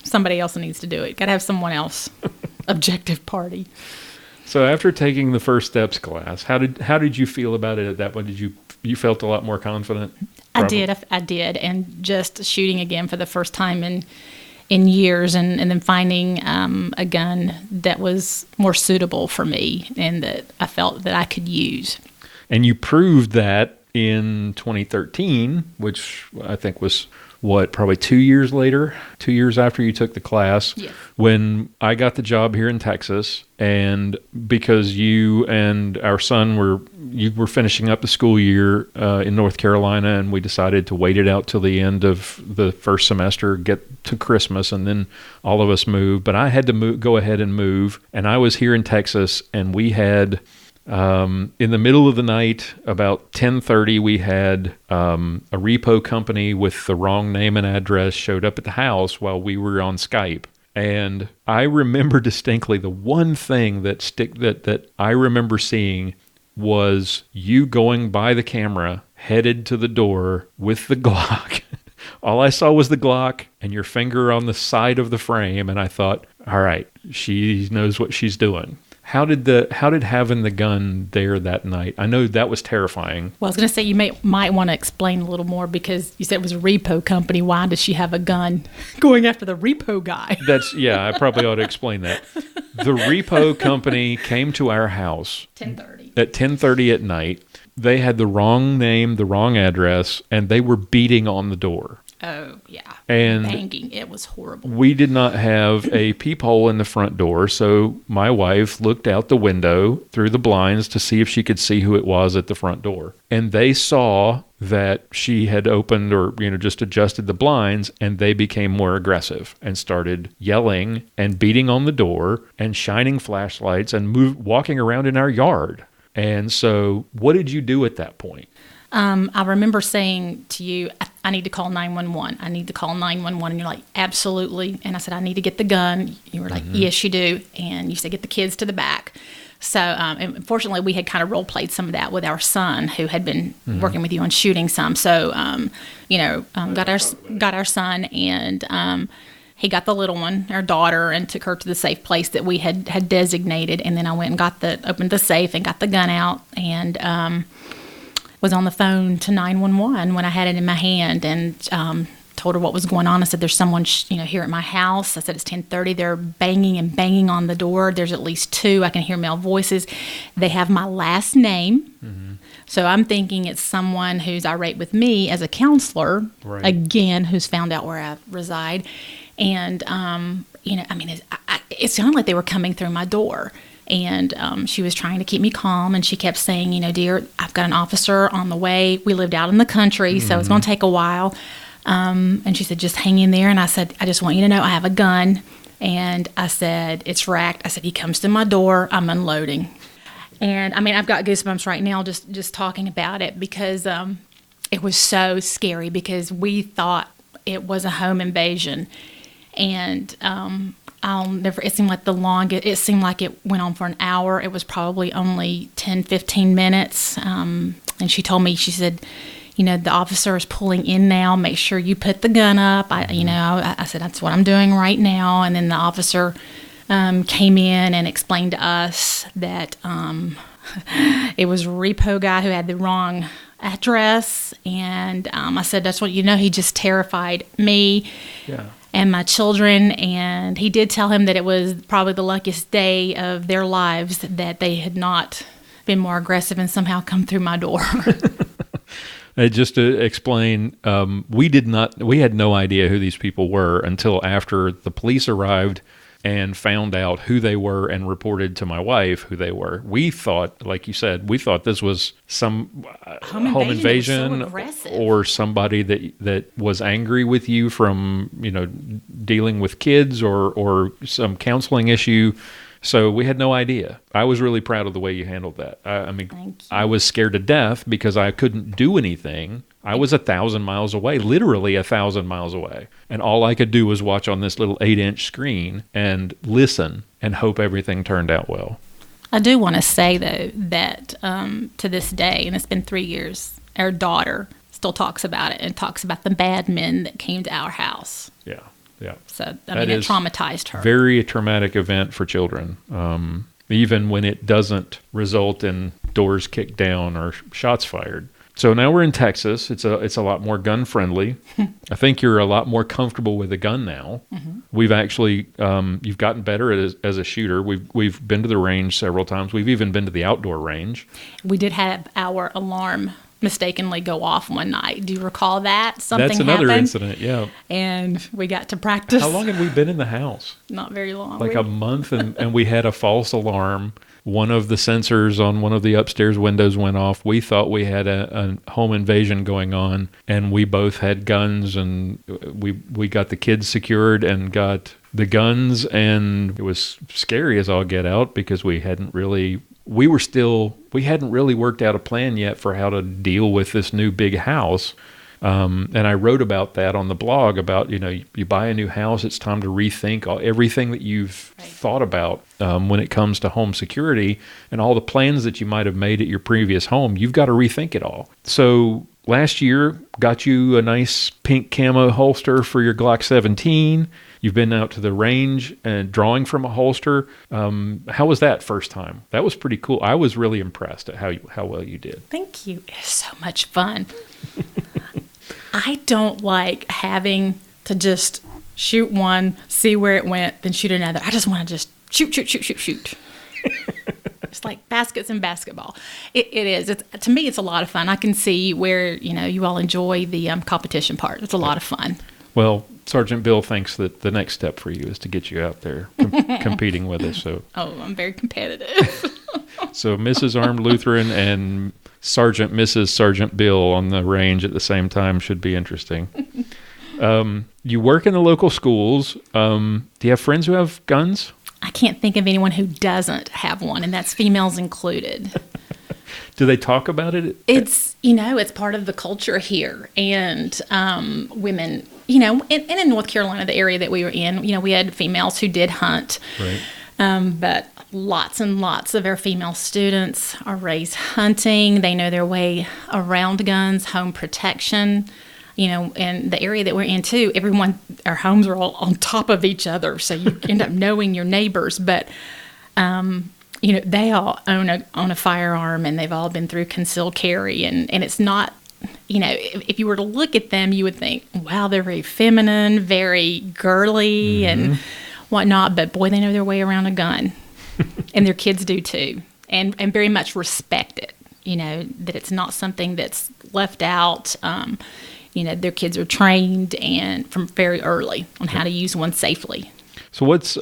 somebody else needs to do it. Got to have someone else, objective party. So after taking the First Steps class, how did you feel about it at that point? Did you felt a lot more confident? I did, and just shooting again for the first time in years, and then finding a gun that was more suitable for me and that I felt that I could use. And you proved that in 2013, which I think was, probably 2 years later, 2 years after you took the class, yes. When I got the job here in Texas, and because you and our son were finishing up the school year in North Carolina, and we decided to wait it out till the end of the first semester, get to Christmas, and then all of us moved. But I had to go ahead and move, and I was here in Texas, and we had... in the middle of the night, about 10:30, we had a repo company with the wrong name and address showed up at the house while we were on Skype. And I remember distinctly the one thing that I remember seeing was you going by the camera, headed to the door with the Glock. All I saw was the Glock and your finger on the side of the frame, and I thought, all right, she knows what she's doing. How did having the gun there that night? I know that was terrifying. Well, I was going to say you might want to explain a little more, because you said it was a repo company. Why does she have a gun going after the repo guy? I probably ought to explain that. The repo company came to our house 10:30 at 10:30 at night. They had the wrong name, the wrong address, and they were beating on the door. Oh, yeah. And banging. It was horrible. We did not have a peephole in the front door, so my wife looked out the window through the blinds to see if she could see who it was at the front door. And they saw that she had opened or just adjusted the blinds, and they became more aggressive and started yelling and beating on the door and shining flashlights and walking around in our yard. And so what did you do at that point? I remember saying to you, I need to call 911. I need to call 911. And you're like, absolutely. And I said, I need to get the gun. You were like, yes, you do. And you said, get the kids to the back. So, and unfortunately, we had kind of role played some of that with our son, who had been working with you on shooting some. So, got our son, and he got the little one, our daughter, and took her to the safe place that we had designated. And then I went and opened the safe and got the gun out, and was on the phone to 911 when I had it in my hand, and told her what was going on. I said, there's someone here at my house. I said, it's 10:30. They're banging on the door. There's at least two. I can hear male voices. They have my last name. Mm-hmm. So I'm thinking it's someone who's irate with me as a counselor, right. Again, who's found out where I reside. And, it sounded like they were coming through my door. And she was trying to keep me calm, and she kept saying, dear, I've got an officer on the way. We lived out in the country, so it's going to take a while. And she said, just hang in there. And I said, I just want you to know I have a gun. And I said, it's racked. I said, he comes to my door. I'm unloading. And, I've got goosebumps right now just talking about it, because it was so scary, because we thought it was a home invasion. And it seemed like it went on for an hour. It was probably only 10, 15 minutes. And she told me, she said, the officer is pulling in now. Make sure you put the gun up. I said, that's what I'm doing right now. And then the officer came in and explained to us that it was a repo guy who had the wrong address. And I said, that's what he just terrified me. Yeah. And my children, and he did tell him that it was probably the luckiest day of their lives that they had not been more aggressive and somehow come through my door. Just to explain, we had no idea who these people were until after the police arrived and found out who they were and reported to my wife who they were. We thought, like you said, this was some home invasion or somebody that was angry with you from, dealing with kids or some counseling issue. So we had no idea. I was really proud of the way you handled that. I was scared to death because I couldn't do anything. I was 1,000 miles away, literally 1,000 miles away. And all I could do was watch on this little 8-inch screen and listen and hope everything turned out well. I do want to say, though, that to this day, and it's been 3 years, our daughter still talks about it and talks about the bad men that came to our house. Yeah. Yeah. So, it traumatized her. Very traumatic event for children, even when it doesn't result in doors kicked down or shots fired. So now we're in Texas. It's a lot more gun friendly. I think you're a lot more comfortable with a gun now. Mm-hmm. We've actually you've gotten better as a shooter. We've been to the range several times. We've even been to the outdoor range. We did have our alarm mistakenly go off one night. Do you recall that? That's another incident, yeah. And we got to practice. How long had we been in the house? Not very long. Like a month, and we had a false alarm. One of the sensors on one of the upstairs windows went off. We thought we had a home invasion going on, and we both had guns, and we got the kids secured and got the guns, and it was scary as all get out because we hadn't really worked out a plan yet for how to deal with this new big house. And I wrote about that on the blog about, you buy a new house, it's time to rethink everything that you've thought about when it comes to home security, and all the plans that you might have made at your previous home. You've got to rethink it all. So last year, got you a nice pink camo holster for your Glock 17. You've been out to the range and drawing from a holster. How was that first time? That was pretty cool. I was really impressed at how well you did. Thank you. It was so much fun. I don't like having to just shoot one, see where it went, then shoot another. I just want to just shoot. It's like baskets in basketball. It is. To me, it's a lot of fun. I can see where, you all enjoy the competition part. It's a lot of fun. Well, Sergeant Bill thinks that the next step for you is to get you out there competing with us. So. Oh, I'm very competitive. So Mrs. Armed Lutheran and Mrs. Sergeant Bill on the range at the same time should be interesting. You work in the local schools. Do you have friends who have guns? I can't think of anyone who doesn't have one, and that's females included. Do they talk about it? It's, it's part of the culture here. And women, and in North Carolina, the area that we were in, we had females who did hunt. Right. But lots and lots of our female students are raised hunting. They know their way around guns, home protection. And the area that we're in too, our homes are all on top of each other. So you end up knowing your neighbors. But, they all own a firearm, and they've all been through concealed carry. And it's not, if you were to look at them, you would think, wow, they're very feminine, very girly and whatnot. But boy, they know their way around a gun. And their kids do too. And very much respect it, that it's not something that's left out. Their kids are trained and from very early on how to use one safely. So what's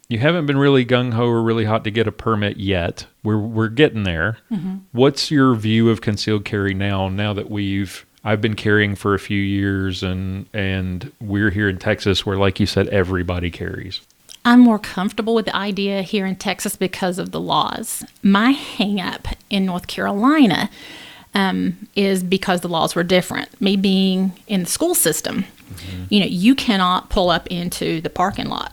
you haven't been really gung-ho or really hot to get a permit yet. We're getting there. Mm-hmm. What's your view of concealed carry now that I've been carrying for a few years and we're here in Texas where, like you said, everybody carries? I'm more comfortable with the idea here in Texas because of the laws. My hang-up in North Carolina is because the laws were different. Me being in the school system, you cannot pull up into the parking lot.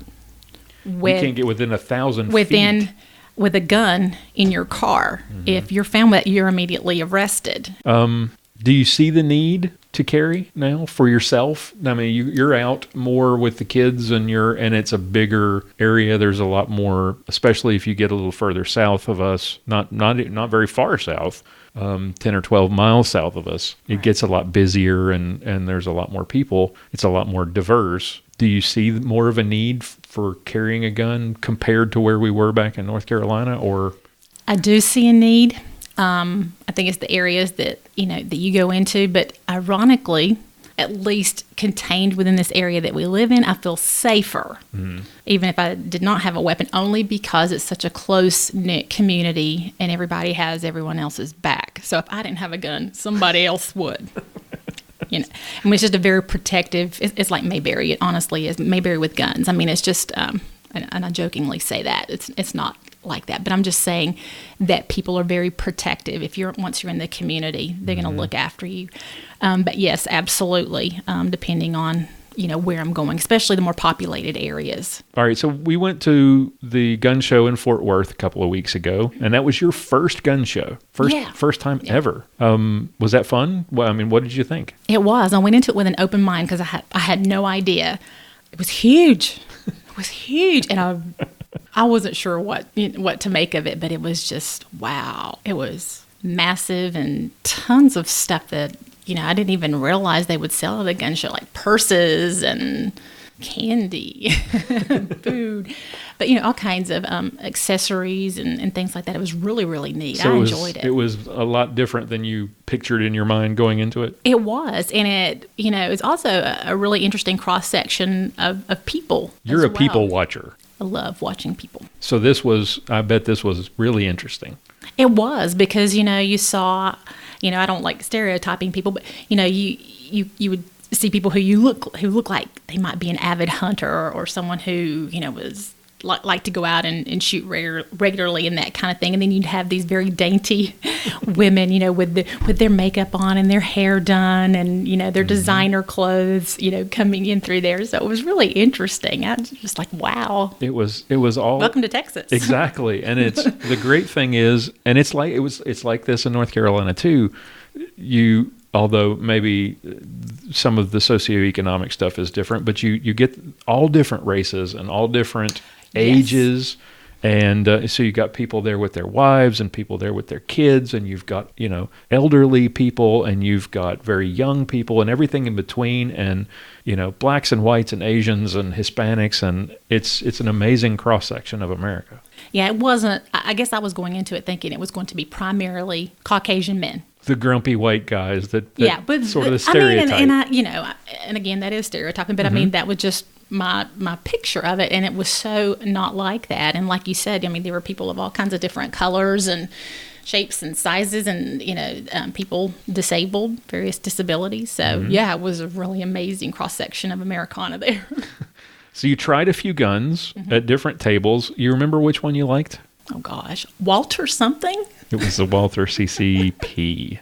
You can't get within 1,000 feet. With a gun in your car. Mm-hmm. If you're found with that, you're immediately arrested. Do you see the need to carry now for yourself? I mean, you're out more with the kids, and it's a bigger area. There's a lot more, especially if you get a little further south of us. Not very far south. 10 or 12 miles south of us. It gets a lot busier and there's a lot more people. It's a lot more diverse. Do you see more of a need for carrying a gun compared to where we were back in North Carolina, or? I do see a need. I think it's the areas that you go into, but ironically, at least contained within this area that we live in, I feel safer, even if I did not have a weapon, only because it's such a close-knit community and everybody has everyone else's back. So if I didn't have a gun, somebody else would. I mean, it's just a very protective, it's like Mayberry. It honestly is Mayberry with guns. I mean, it's just, and I jokingly say that. It's not like that, but I'm just saying that people are very protective. Once you're in the community, they're going to look after you. But yes, absolutely, depending on where I'm going, especially the more populated areas. All right, so we went to the gun show in Fort Worth a couple of weeks ago, and that was your first gun show, first time ever. Was that fun? Well, I mean, what did you think? It was. I went into it with an open mind because I had no idea. It was huge. It was huge, and I wasn't sure what to make of it, but it was just wow. It was massive and tons of stuff that I didn't even realize they would sell at a gun show, like purses and candy, food, but all kinds of accessories and things like that. It was really, really neat. So I enjoyed it. It was a lot different than you pictured in your mind going into it. It was, and it's also a really interesting cross section of people. You're a people watcher. I love watching people. So I bet this was really interesting. It was, because you saw, I don't like stereotyping people, but you would see people who look like they might be an avid hunter or someone who was like to go out and shoot regularly and that kind of thing, and then you'd have these very dainty women, with their makeup on and their hair done and their designer clothes, coming in through there. So it was really interesting. I was just like, wow. It was all welcome to Texas. Exactly, and it's the great thing is, and it's like this in North Carolina too. Although maybe some of the socioeconomic stuff is different, but you get all different races and all different ages. And so you got people there with their wives and people there with their kids, and you've got, elderly people, and you've got very young people and everything in between, and, blacks and whites and Asians and Hispanics, and it's an amazing cross-section of America. Yeah, it wasn't, I guess I was going into it thinking it was going to be primarily Caucasian men. The grumpy white guys that but sort of the stereotype. And again, that is stereotyping, but I mean, that was just my picture of it, and it was so not like that. And like you said, I mean, there were people of all kinds of different colors and shapes and sizes, and people disabled, various disabilities. So it was a really amazing cross section of Americana there. So you tried a few guns at different tables. You remember which one you liked? Oh gosh, Walter something. It was the Walther CCP.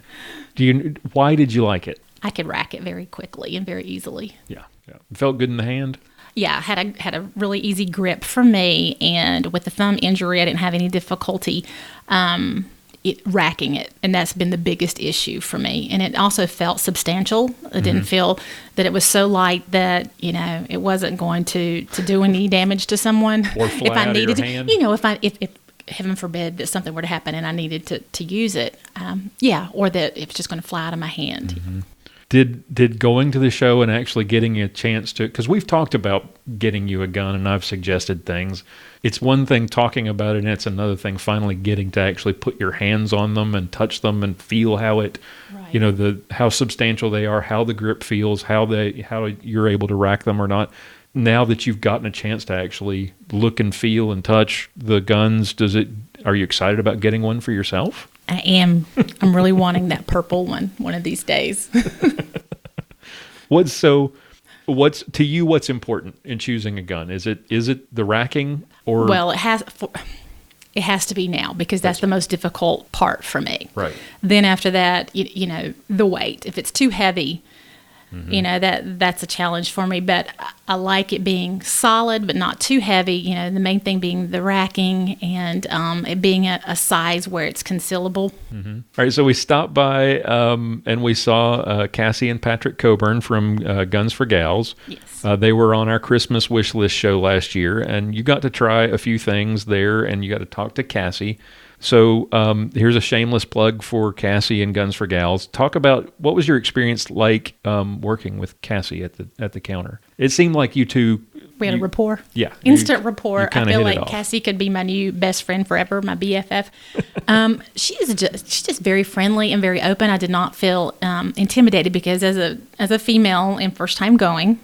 Why did you like it? I could rack it very quickly and very easily. Yeah. It felt good in the hand. Yeah, had a really easy grip for me, and with the thumb injury, I didn't have any difficulty racking it, and that's been the biggest issue for me. And it also felt substantial. It didn't feel that it was so light that it wasn't going to do any damage to someone. Or fly if I out needed of your hand. if heaven forbid that something were to happen and I needed to use it, or that it's just going to fly out of my hand. Did going to the show and actually getting a chance to, because we've talked about getting you a gun and I've suggested things. It's one thing talking about it, and it's another thing finally getting to actually put your hands on them and touch them and feel how it, how substantial they are, how the grip feels, how you're able to rack them or not. Now that you've gotten a chance to actually look and feel and touch the guns, are you excited about getting one for yourself? I am. I'm really wanting that purple one of these days. What's to you? What's important in choosing a gun? Is it the racking or? Well, it has to be now, because that's the most difficult part for me. Right. Then after that, the weight. If it's too heavy, that's a challenge for me. But I like it being solid, but not too heavy. The main thing being the racking and it being a size where it's concealable. All right, so we stopped by and we saw Cassie and Patrick Coburn from Guns for Gals. Yes. They were on our Christmas wish list show last year, and you got to try a few things there, and you got to talk to Cassie. So here's a shameless plug for Cassie and Guns for Gals. Talk about what was your experience like working with Cassie at the counter. It seemed like you two We had a rapport. Yeah. Instant rapport. I feel like off. Cassie could be my new best friend forever, my BFF. She's just very friendly and very open. I did not feel intimidated because as a female and first time going,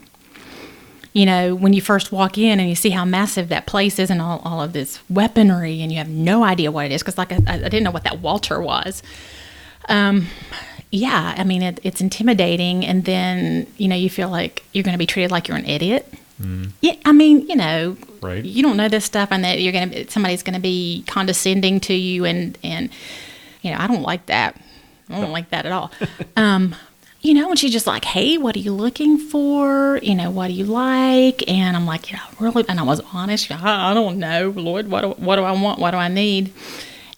when you first walk in and you see how massive that place is and all of this weaponry and you have no idea what it is, because I didn't know what that Walter was. Yeah, I mean, it's intimidating, and then, you feel like you're going to be treated like you're an idiot. Mm. Yeah, I mean, right. You don't know this stuff, and that somebody's going to be condescending to you, and I don't like that. I don't like that at all. And she's just like, hey, what are you looking for? What do you like? And I'm like, really? And I was honest. I don't know, Lloyd, what do I want? What do I need?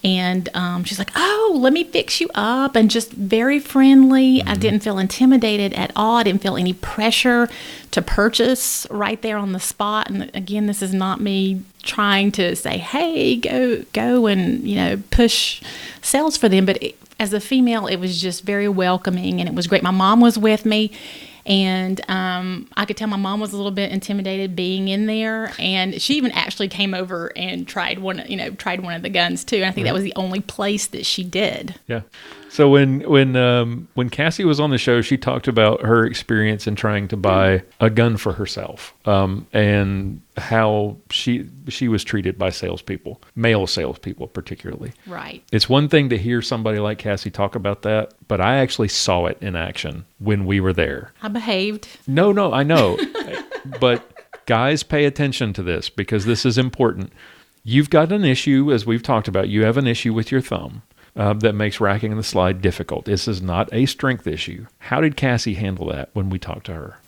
And she's like, oh, let me fix you up. And just very friendly. Mm-hmm. I didn't feel intimidated at all. I didn't feel any pressure to purchase right there on the spot. And again, this is not me trying to say, hey, go and, push sales for them. But as a female, it was just very welcoming, and it was great. My mom was with me. And I could tell my mom was a little bit intimidated being in there, and she even actually came over and tried one of the guns too. And I think that was the only place that she did. Yeah. So when Cassie was on the show, she talked about her experience in trying to buy a gun for herself, and how she was treated by salespeople, male salespeople particularly. Right. It's one thing to hear somebody like Cassie talk about that, but I actually saw it in action when we were there. I behaved. No, I know. But guys, pay attention to this, because this is important. You've got an issue, as we've talked about. You have an issue with your thumb that makes racking the slide difficult. This is not a strength issue. How did Cassie handle that when we talked to her?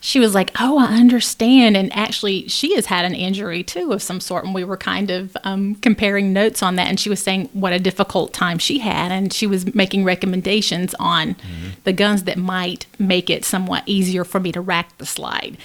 She was like, oh, I understand. And actually, she has had an injury, too, of some sort. And we were kind of comparing notes on that. And she was saying what a difficult time she had. And she was making recommendations on the guns that might make it somewhat easier for me to rack the slide.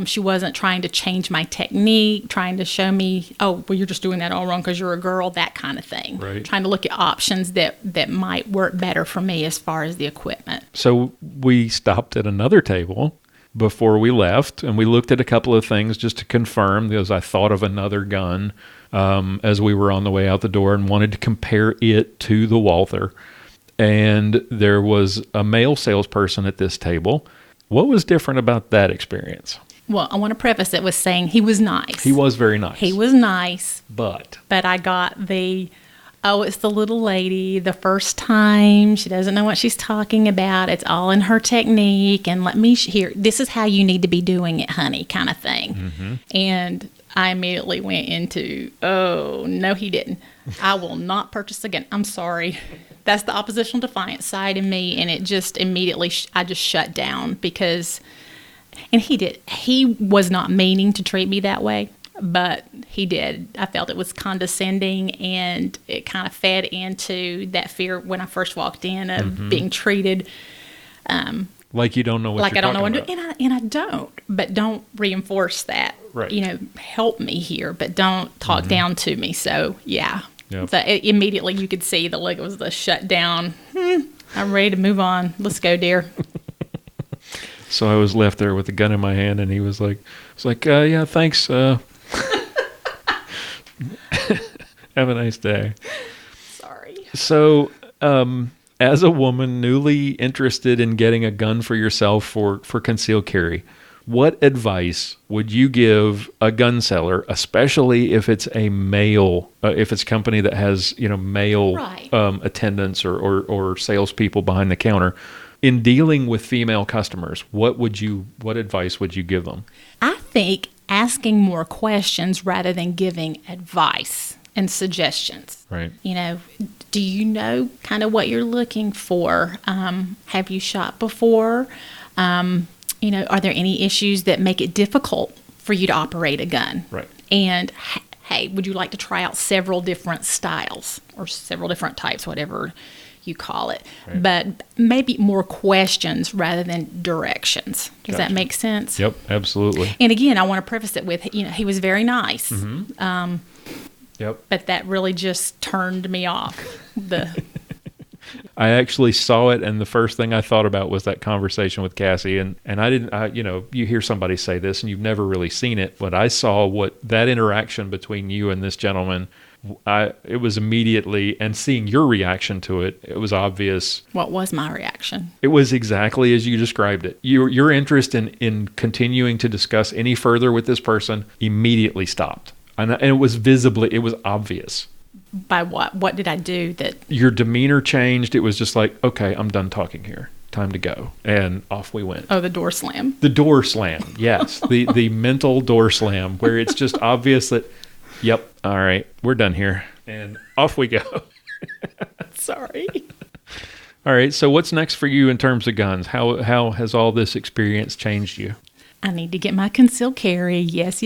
She wasn't trying to change my technique, trying to show me, oh, well, you're just doing that all wrong because you're a girl, that kind of thing. Right. Trying to look at options that might work better for me as far as the equipment. So we stopped at another table before we left, and we looked at a couple of things just to confirm, because I thought of another gun as we were on the way out the door and wanted to compare it to the Walther. And there was a male salesperson at this table. What was different about that experience? Well, I want to preface it with saying he was nice. He was very nice. He was nice. But I got it's the little lady, the first time. She doesn't know what she's talking about. It's all in her technique. And let me hear, this is how you need to be doing it, honey, kind of thing. Mm-hmm. And I immediately went into, oh, no, he didn't. I will not purchase again. I'm sorry. That's the oppositional defiance side in me. And it just immediately, I just shut down because, and he was not meaning to treat me that way. But he did. I felt it was condescending, and it kind of fed into that fear when I first walked in of being treated like you don't know what you're talking about. And I don't. But don't reinforce that. Right. Help me here, but don't talk down to me. So, yeah. Yep. So immediately you could see the look. It was the shut down. I'm ready to move on. Let's go, dear. So I was left there with a gun in my hand, and he was like, yeah, thanks. Have a nice day. Sorry. So, as a woman newly interested in getting a gun for yourself for concealed carry, what advice would you give a gun seller, especially if it's a male, if it's a company that has, male attendants or salespeople behind the counter, in dealing with female customers? What advice would you give them? I think asking more questions rather than giving advice and suggestions. Right. Do you know kind of what you're looking for? Have you shot before? Are there any issues that make it difficult for you to operate a gun? Right. And hey, would you like to try out several different styles or several different types, whatever you call it? Right. But maybe more questions rather than directions. Does that make sense? Yep, absolutely. And again, I want to preface it with, he was very nice. Yep. But that really just turned me off. I actually saw it, and the first thing I thought about was that conversation with Cassie. And I didn't, you hear somebody say this, and you've never really seen it, but I saw what that interaction between you and this gentleman, it was immediately, and seeing your reaction to it, it was obvious. What was my reaction? It was exactly as you described it. Your interest in continuing to discuss any further with this person immediately stopped. And it was obvious. By what? What did I do that? Your demeanor changed. It was just like, okay, I'm done talking here. Time to go. And off we went. Oh, the door slam. The door slam, yes. the mental door slam, where it's just obvious that, yep, all right, we're done here. And off we go. Sorry. All right, so what's next for you in terms of guns? How has all this experience changed you? I need to get my concealed carry. Yes.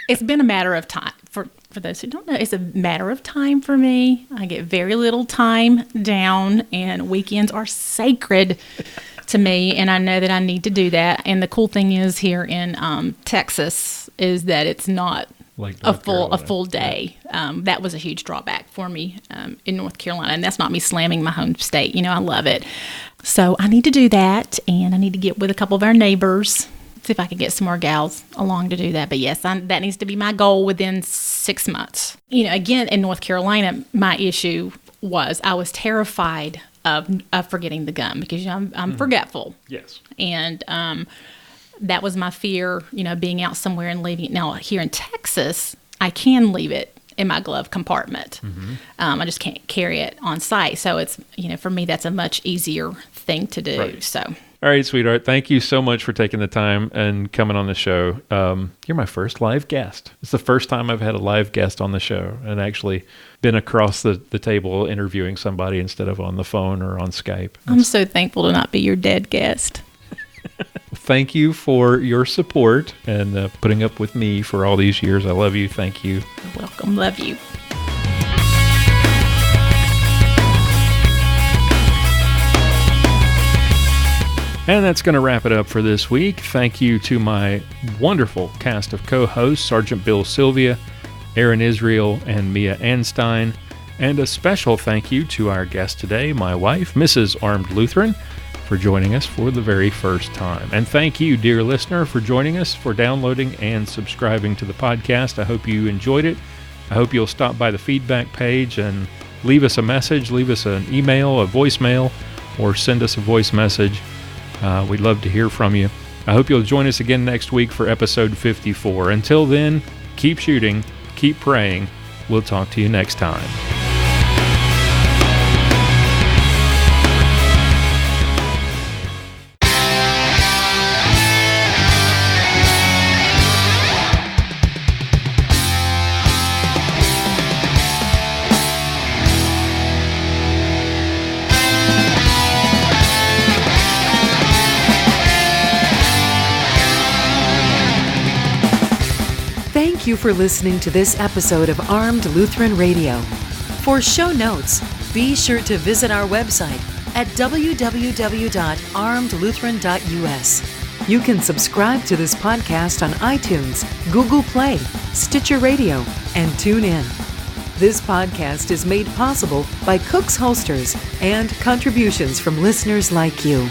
It's been a matter of time. For those who don't know, it's a matter of time for me. I get very little time down, and weekends are sacred to me, and I know that I need to do that. And the cool thing is here in Texas is that it's not like a full day. That was a huge drawback for me in North Carolina, and that's not me slamming my home state. I love it. So I need to do that, and I need to get with a couple of our neighbors, see if I can get some more gals along to do that. But yes, that needs to be my goal within 6 months. Again, in North Carolina, my issue was I was terrified of forgetting the gun because I'm forgetful. Yes. And that was my fear, being out somewhere and leaving it. Now, here in Texas, I can leave it in my glove compartment. Mm-hmm. I just can't carry it on site. So it's, for me, that's a much easier thing to do. Right. So. All right, sweetheart. Thank you so much for taking the time and coming on the show. You're my first live guest. It's the first time I've had a live guest on the show and actually been across the table interviewing somebody instead of on the phone or on Skype. I'm so thankful to not be your dead guest. Thank you for your support and putting up with me for all these years. I love you. Thank you. You're welcome. Love you. And that's going to wrap it up for this week. Thank you to my wonderful cast of co-hosts, Sergeant Bill Silvia, Aaron Israel, and Mia Anstine. And a special thank you to our guest today, my wife, Mrs. Armed Lutheran, for joining us for the very first time. And thank you, dear listener, for joining us, for downloading and subscribing to the podcast. I hope you enjoyed it. I hope you'll stop by the feedback page and leave us a message, leave us an email, a voicemail, or send us a voice message. We'd love to hear from you. I hope you'll join us again next week for episode 54. Until then, keep shooting, keep praying. We'll talk to you next time. Thank you for listening to this episode of Armed Lutheran Radio. For show notes, be sure to visit our website at www.armedlutheran.us. You can subscribe to this podcast on iTunes, Google Play, Stitcher Radio, and TuneIn. This podcast is made possible by Cook's Holsters and contributions from listeners like you.